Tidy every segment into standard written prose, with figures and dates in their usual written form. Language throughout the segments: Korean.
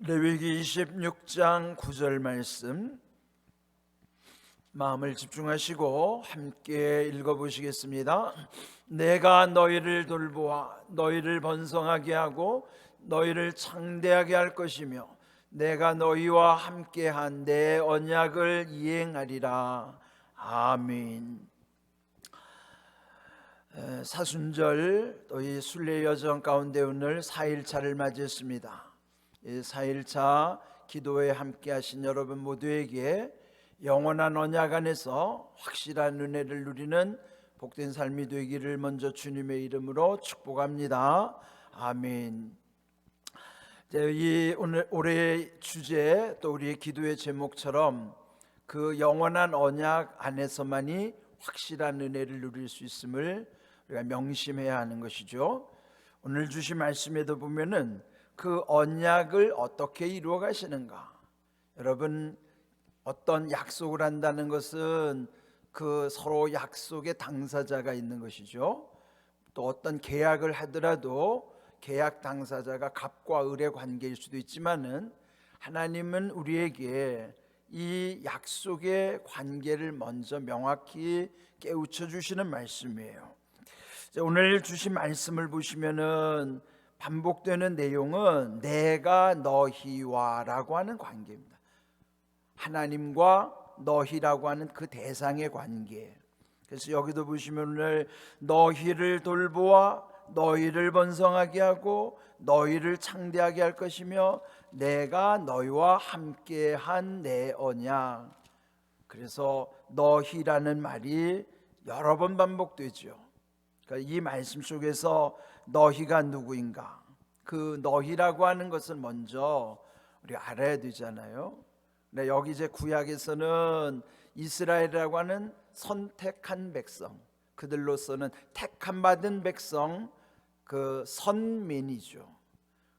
레위기 26장 9절 말씀 마음을 집중하시고 함께 읽어보시겠습니다. 내가 너희를 돌보아 너희를 번성하게 하고 너희를 창대하게 할 것이며 내가 너희와 함께한 내 언약을 이행하리라. 아멘. 사순절 또 이 순례 여정 가운데 오늘 4일차를 맞이했습니다. 4일차 기도에 함께 하신 여러분 모두에게 영원한 언약 안에서 확실한 은혜를 누리는 복된 삶이 되기를 먼저 주님의 이름으로 축복합니다. 아멘. 이 오늘 올해의 주제 또 우리의 기도의 제목처럼 그 영원한 언약 안에서만이 확실한 은혜를 누릴 수 있음을 우리가 명심해야 하는 것이죠. 오늘 주신 말씀에도 보면은 그 언약을 어떻게 이루어 가시는가. 여러분, 어떤 약속을 한다는 것은 그 서로 약속의 당사자가 있는 것이죠. 또 어떤 계약을 하더라도 계약 당사자가 갑과 을의 관계일 수도 있지만은 하나님은 우리에게 이 약속의 관계를 먼저 명확히 깨우쳐 주시는 말씀이에요. 오늘 주신 말씀을 보시면은 반복되는 내용은 내가 너희와라고 하는 관계입니다. 하나님과 너희라고 하는 그 대상의 관계. 그래서 여기도 보시면 오늘 너희를 돌보아 너희를 번성하게 하고 너희를 창대하게 할 것이며 내가 너희와 함께한 내 언약. 그래서 너희라는 말이 여러 번 반복되죠. 그러니까 이 말씀 속에서 너희가 누구인가? 그 너희라고 하는 것을 먼저 우리가 알아야 되잖아요. 근데 여기 이제 구약에서는 이스라엘이라고 하는 선택한 백성, 그들로서는 택함 받은 백성, 그 선민이죠.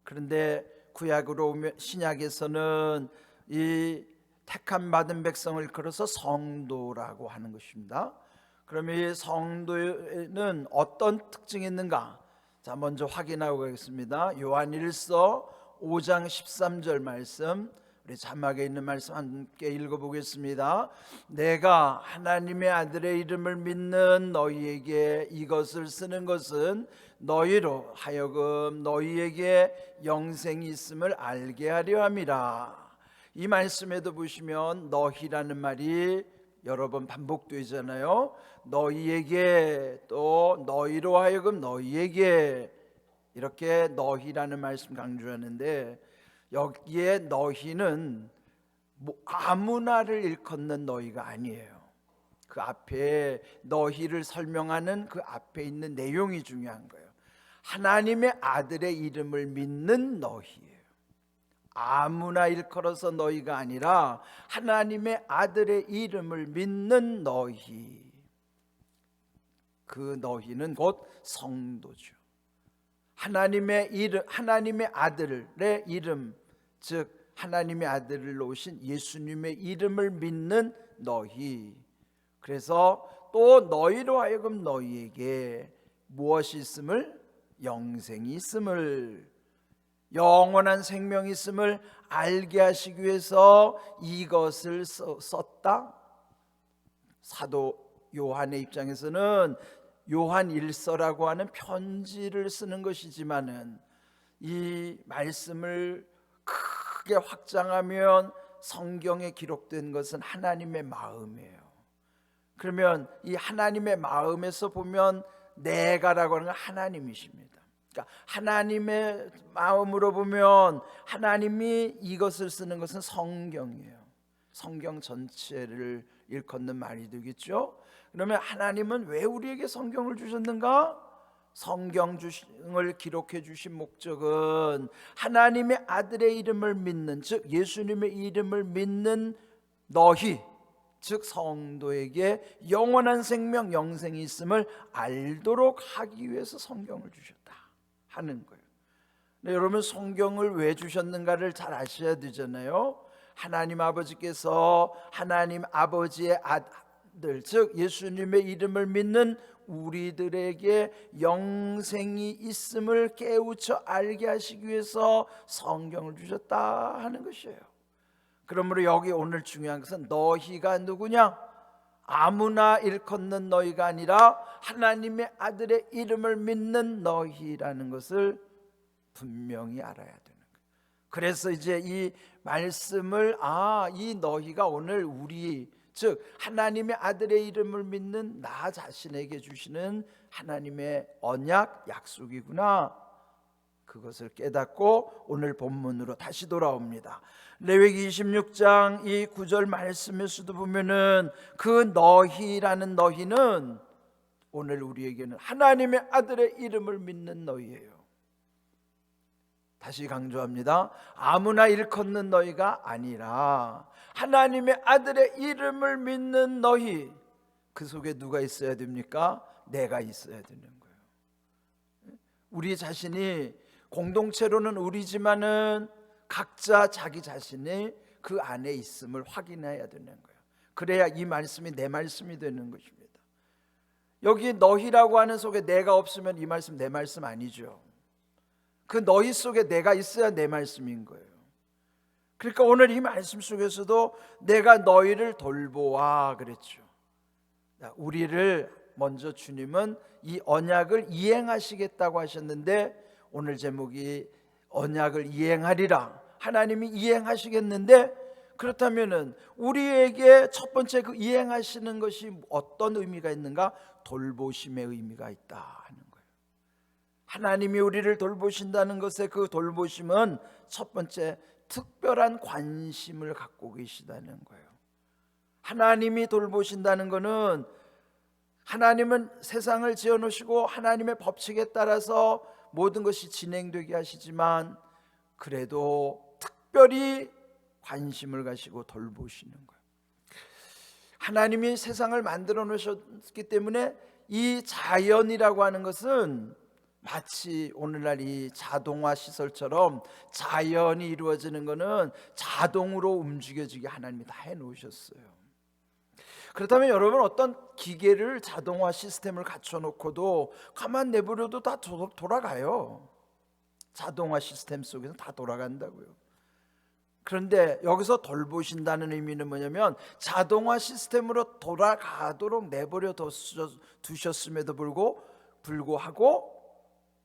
그런데 구약으로 오면 신약에서는 이 택함 받은 백성을 걸어서 성도라고 하는 것입니다. 그러면 이 성도에는 어떤 특징이 있는가? 자, 먼저 확인하고 가겠습니다. 요한일서 5장 13절 말씀, 우리 자막에 있는 말씀 함께 읽어보겠습니다. 내가 하나님의 아들의 이름을 믿는 너희에게 이것을 쓰는 것은 너희로 하여금 너희에게 영생이 있음을 알게 하려 함이라. 이 말씀에도 보시면 너희라는 말이 여러 번 반복되잖아요. 너희에게, 또 너희로 하여금 너희에게, 이렇게 너희라는 말씀 강조하는데 여기에 너희는 아무나를 일컫는 너희가 아니에요. 그 앞에 너희를 설명하는 그 앞에 있는 내용이 중요한 거예요. 하나님의 아들의 이름을 믿는 너희예요. 아무나 일컬어서 너희가 아니라 하나님의 아들의 이름을 믿는 너희. 그 너희는 곧 성도죠. 하나님의 이름, 하나님의 아들의 이름, 즉 하나님의 아들을 놓으신 예수님의 이름을 믿는 너희. 그래서 또 너희로 하여금 너희에게 무엇이 있음을? 영생이 있음을, 영원한 생명이 있음을 알게 하시기 위해서 이것을 썼다. 사도 요한의 입장에서는 요한 1서라고 하는 편지를 쓰는 것이지만은 이 말씀을 크게 확장하면 성경에 기록된 것은 하나님의 마음이에요. 그러면 이 하나님의 마음에서 보면 내가라고 하는 건 하나님이십니다. 그러니까 하나님의 마음으로 보면 하나님이 이것을 쓰는 것은 성경이에요. 성경 전체를 일컫는 말이 되겠죠. 그러면 하나님은 왜 우리에게 성경을 주셨는가? 성경을 기록해 주신 목적은 하나님의 아들의 이름을 믿는, 즉 예수님의 이름을 믿는 너희, 즉 성도에게 영원한 생명, 영생이 있음을 알도록 하기 위해서 성경을 주셨다 하는 거예요. 네, 여러분, 성경을 왜 주셨는가를 잘 아셔야 되잖아요. 하나님 아버지께서 하나님 아버지의 아들, 즉 예수님의 이름을 믿는 우리들에게 영생이 있음을 깨우쳐 알게 하시기 위해서 성경을 주셨다 하는 것이에요. 그러므로 여기 오늘 중요한 것은 너희가 누구냐? 아무나 일컫는 너희가 아니라 하나님의 아들의 이름을 믿는 너희라는 것을 분명히 알아야 되는 거예요. 그래서 이제 이 말씀을 이 너희가 오늘 우리, 즉 하나님의 아들의 이름을 믿는 나 자신에게 주시는 하나님의 언약 약속이구나, 그것을 깨닫고 오늘 본문으로 다시 돌아옵니다. 레위기 26장 이 9절 말씀에서도 보면은 그 너희라는 너희는 오늘 우리에게는 하나님의 아들의 이름을 믿는 너희예요. 다시 강조합니다. 아무나 일컫는 너희가 아니라 하나님의 아들의 이름을 믿는 너희, 그 속에 누가 있어야 됩니까? 내가 있어야 되는 거예요. 우리 자신이 공동체로는 우리지만은 각자 자기 자신이 그 안에 있음을 확인해야 되는 거예요. 그래야 이 말씀이 내 말씀이 되는 것입니다. 여기 너희라고 하는 속에 내가 없으면 이 말씀 내 말씀 아니죠. 그 너희 속에 내가 있어야 내 말씀인 거예요. 그러니까 오늘 이 말씀 속에서도 내가 너희를 돌보아 그랬죠. 우리를 먼저 주님은 이 언약을 이행하시겠다고 하셨는데, 오늘 제목이 언약을 이행하리라. 하나님이 이행하시겠는데, 그렇다면은 우리에게 첫 번째 그 이행하시는 것이 어떤 의미가 있는가? 돌보심의 의미가 있다 하는 거예요. 하나님이 우리를 돌보신다는 것의 그 돌보심은 첫 번째 특별한 관심을 갖고 계시다는 거예요. 하나님이 돌보신다는 것은, 하나님은 세상을 지어놓으시고 하나님의 법칙에 따라서 모든 것이 진행되게 하시지만 그래도 특별히 관심을 가지고 돌보시는 거예요. 하나님이 세상을 만들어 놓으셨기 때문에 이 자연이라고 하는 것은 마치 오늘날 이 자동화 시설처럼 자연이 이루어지는 것은 자동으로 움직여지게 하나님이 다 해놓으셨어요. 그렇다면 여러분, 어떤 기계를 자동화 시스템을 갖춰놓고도 가만 내버려도 다 돌아가요. 자동화 시스템 속에서 다 돌아간다고요. 그런데 여기서 돌보신다는 의미는 뭐냐면, 자동화 시스템으로 돌아가도록 내버려 두셨음에도 불구하고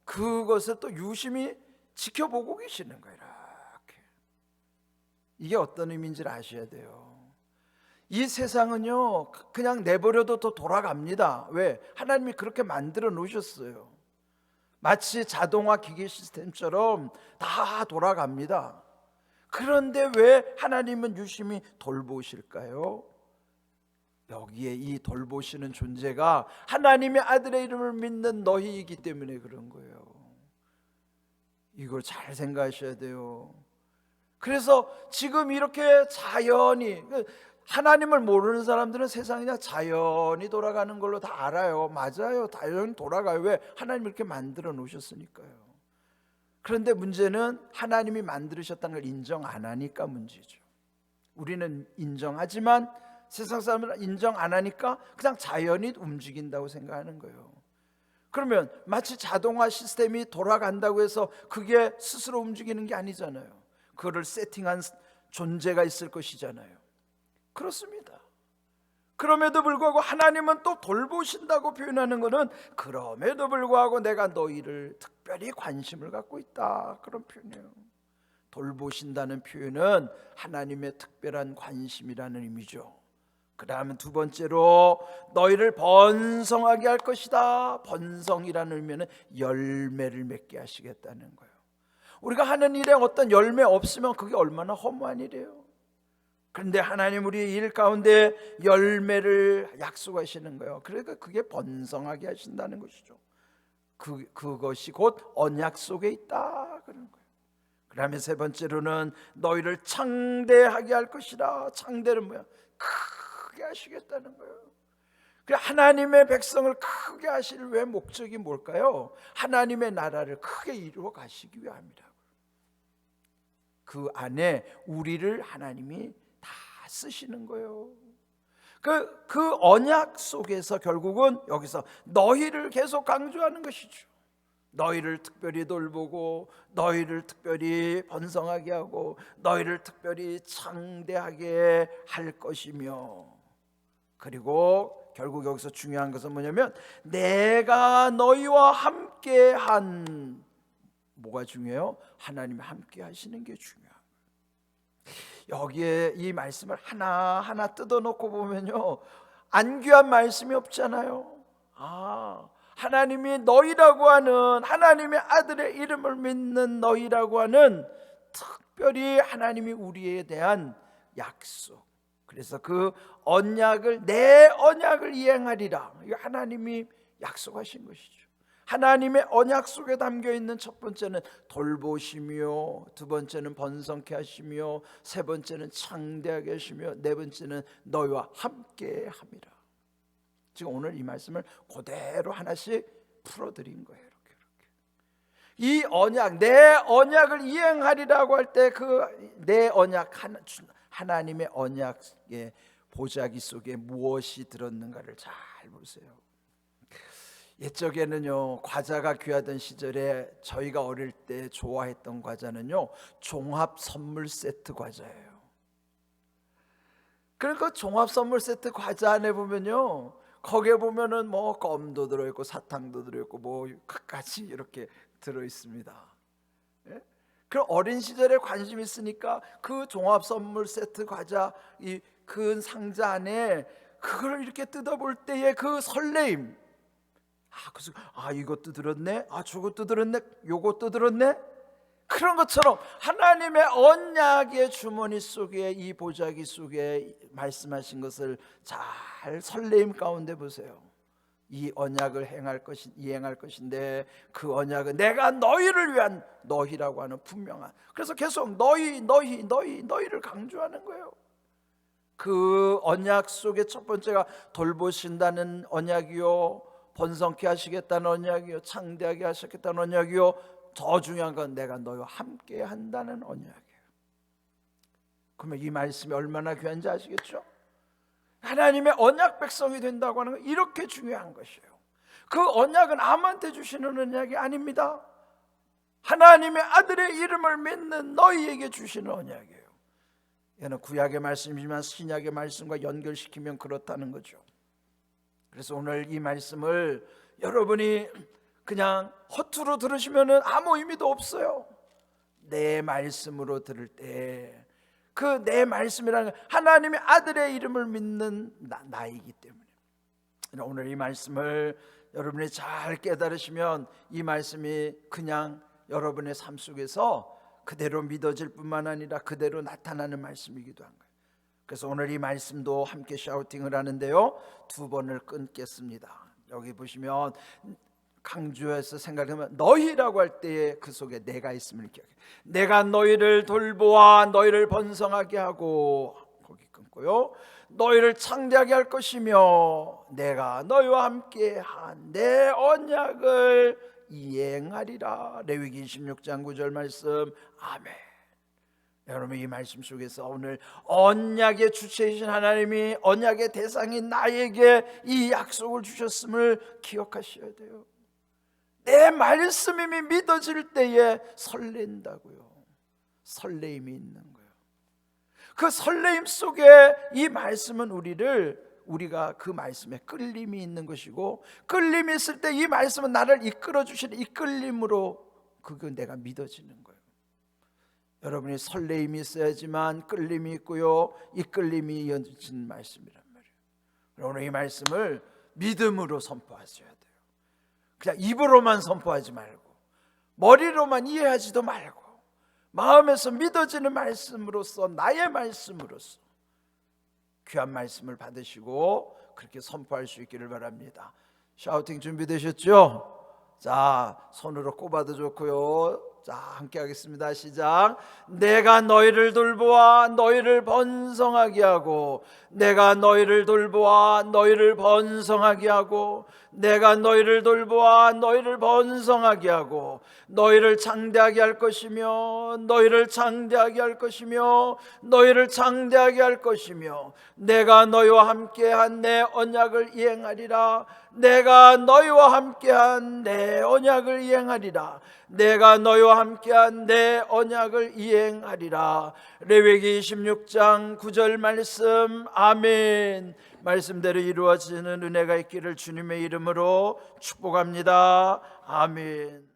그것을 또 유심히 지켜보고 계시는 거예요. 이렇게. 이게 어떤 의미인지를 아셔야 돼요. 이 세상은요 그냥 내버려도 또 돌아갑니다. 왜? 하나님이 그렇게 만들어 놓으셨어요. 마치 자동화 기계 시스템처럼 다 돌아갑니다. 그런데 왜 하나님은 유심히 돌보실까요? 여기에 이 돌보시는 존재가 하나님의 아들의 이름을 믿는 너희이기 때문에 그런 거예요. 이걸 잘 생각하셔야 돼요. 그래서 지금 이렇게 자연이, 하나님을 모르는 사람들은 세상이 그냥 자연이 돌아가는 걸로 다 알아요. 맞아요, 자연이 돌아가요. 왜? 하나님이 이렇게 만들어 놓으셨으니까요. 그런데 문제는 하나님이 만들으셨다는 걸 인정 안 하니까 문제죠. 우리는 인정하지만 세상 사람들은 인정 안 하니까 그냥 자연이 움직인다고 생각하는 거예요. 그러면 마치 자동화 시스템이 돌아간다고 해서 그게 스스로 움직이는 게 아니잖아요. 그거를 세팅한 존재가 있을 것이잖아요. 그렇습니다. 그럼에도 불구하고 하나님은 또 돌보신다고 표현하는 것은 그럼에도 불구하고 내가 너희를 특별히 관심을 갖고 있다, 그런 표현이에요. 돌보신다는 표현은 하나님의 특별한 관심이라는 의미죠. 그 다음은 두 번째로 너희를 번성하게 할 것이다. 번성이라는 의미는 열매를 맺게 하시겠다는 거예요. 우리가 하는 일에 어떤 열매 없으면 그게 얼마나 허무한 일이에요. 그런데 하나님 우리 일 가운데 열매를 약속하시는 거예요. 그러니까 그게 번성하게 하신다는 것이죠. 그것이 곧 언약 속에 있다, 그런 거예요. 그 다음에 세 번째로는 너희를 창대하게 할 것이다. 창대는 뭐야? 크게 하시겠다는 거예요. 하나님의 백성을 크게 하실 왜 목적이 뭘까요? 하나님의 나라를 크게 이루어 가시기 위함이라고. 그 안에 우리를 하나님이 다 쓰시는 거예요. 그 언약 속에서 결국은 여기서 너희를 계속 강조하는 것이죠. 너희를 특별히 돌보고, 너희를 특별히 번성하게 하고, 너희를 특별히 창대하게 할 것이며, 그리고 결국 여기서 중요한 것은 뭐냐면 내가 너희와 함께한, 뭐가 중요해요? 하나님이 함께 하시는 게 중요해요. 여기에 이 말씀을 하나하나 뜯어놓고 보면요, 안 귀한 말씀이 없잖아요. 하나님이 너희라고 하는, 하나님의 아들의 이름을 믿는 너희라고 하는 특별히 하나님이 우리에 대한 약속, 그래서 그 언약을, 내 언약을 이행하리라, 이거 하나님이 약속하신 것이죠. 하나님의 언약 속에 담겨있는 첫 번째는 돌보시며, 두 번째는 번성케 하시며, 세 번째는 창대하게 하시며, 네 번째는 너희와 함께 함이라. 지금 오늘 이 말씀을 그대로 하나씩 풀어드린 거예요. 이렇게. 이 언약, 내 언약을 이행하리라고 할 때 그 내 언약, 하나님의 언약의 보자기 속에 무엇이 들었는가를 잘 보세요. 옛적에는요, 과자가 귀하던 시절에 저희가 어릴 때 좋아했던 과자는요, 종합 선물 세트 과자예요. 그러니까 종합 선물 세트 과자 안에 보면요, 거기에 보면은 뭐 껌도 들어있고 사탕도 들어있고 뭐 갖가지 이렇게 들어있습니다. 예? 그럼 어린 시절에 관심 있으니까 그 종합 선물 세트 과자 이 큰 상자 안에 그걸 이렇게 뜯어볼 때의 그 설레임, 그래서 이것도 들었네, 저것도 들었네, 요것도 들었네, 그런 것처럼 하나님의 언약의 주머니 속에, 이 보자기 속에 말씀하신 것을 잘 설레임 가운데 보세요. 이 언약을 이행할 것인데, 그 언약은 내가 너희를 위한, 너희라고 하는 분명한, 그래서 계속 너희를 강조하는 거예요. 그 언약 속에 첫 번째가 돌보신다는 언약이요, 번성케 하시겠다는 언약이요, 창대하게 하시겠다는 언약이요, 더 중요한 건 내가 너희와 함께 한다는 언약이에요. 그러면 이 말씀이 얼마나 귀한지 아시겠죠? 하나님의 언약 백성이 된다고 하는 건 이렇게 중요한 것이에요. 그 언약은 아무한테 주시는 언약이 아닙니다. 하나님의 아들의 이름을 믿는 너희에게 주시는 언약이에요. 이는 구약의 말씀이지만 신약의 말씀과 연결시키면 그렇다는 거죠. 그래서 오늘 이 말씀을 여러분이 그냥 허투루 들으시면 아무 의미도 없어요. 내 말씀으로 들을 때, 그 내 말씀이라는 하나님의 아들의 이름을 믿는 나이기 때문에, 오늘 이 말씀을 여러분이 잘 깨달으시면 이 말씀이 그냥 여러분의 삶 속에서 그대로 믿어질 뿐만 아니라 그대로 나타나는 말씀이기도 한 거예요. 그래서 오늘 이 말씀도 함께 샤우팅을 하는데요, 두 번을 끊겠습니다. 여기 보시면 강조해서 생각하면 너희라고 할 때에 그 속에 내가 있음을 기억해. 내가 너희를 돌보아 너희를 번성하게 하고, 거기 끊고요, 너희를 창대하게 할 것이며 내가 너희와 함께 한 내 언약을 이행하리라. 레위기 26장 9절 말씀. 아멘. 여러분, 이 말씀 속에서 오늘 언약의 주체이신 하나님이 언약의 대상인 나에게 이 약속을 주셨음을 기억하셔야 돼요. 내 말씀이 믿어질 때에 설렌다고요. 설레임이 있는 거예요. 그 설레임 속에 이 말씀은 우리가 그 말씀에 끌림이 있는 것이고, 끌림이 있을 때 이 말씀은 나를 이끌어 주시는 이 끌림으로 그건 내가 믿어지는 거예요. 여러분이 설레임이 있어야지만 끌림이 있고요, 이 끌림이 이어지는 말씀이란 말이에요. 오늘 이 말씀을 믿음으로 선포하셔야 돼요. 그냥 입으로만 선포하지 말고, 머리로만 이해하지도 말고, 마음에서 믿어지는 말씀으로서, 나의 말씀으로서 귀한 말씀을 받으시고 그렇게 선포할 수 있기를 바랍니다. 샤우팅 준비되셨죠? 자, 손으로 꼽아도 좋고요. 자, 함께 하겠습니다. 시작. 내가 너희를 돌보아 너희를 번성하게 하고, 내가 너희를 돌보아 너희를 번성하게 하고, 내가 너희를 돌보아 너희를 번성하게 하고 너희를 장대하게 할 것이며 너희를 장대하게 할 것이며 너희를 장대하게 할 것이며 내가 너희와 함께한 내 언약을 이행하리라. 내가 너희와 함께한 내 언약을 이행하리라. 내가 너희와 함께한 내 언약을 이행하리라. 레위기 26장 9절 말씀. 아멘. 말씀대로 이루어지는 은혜가 있기를 주님의 이름으로 축복합니다. 아멘.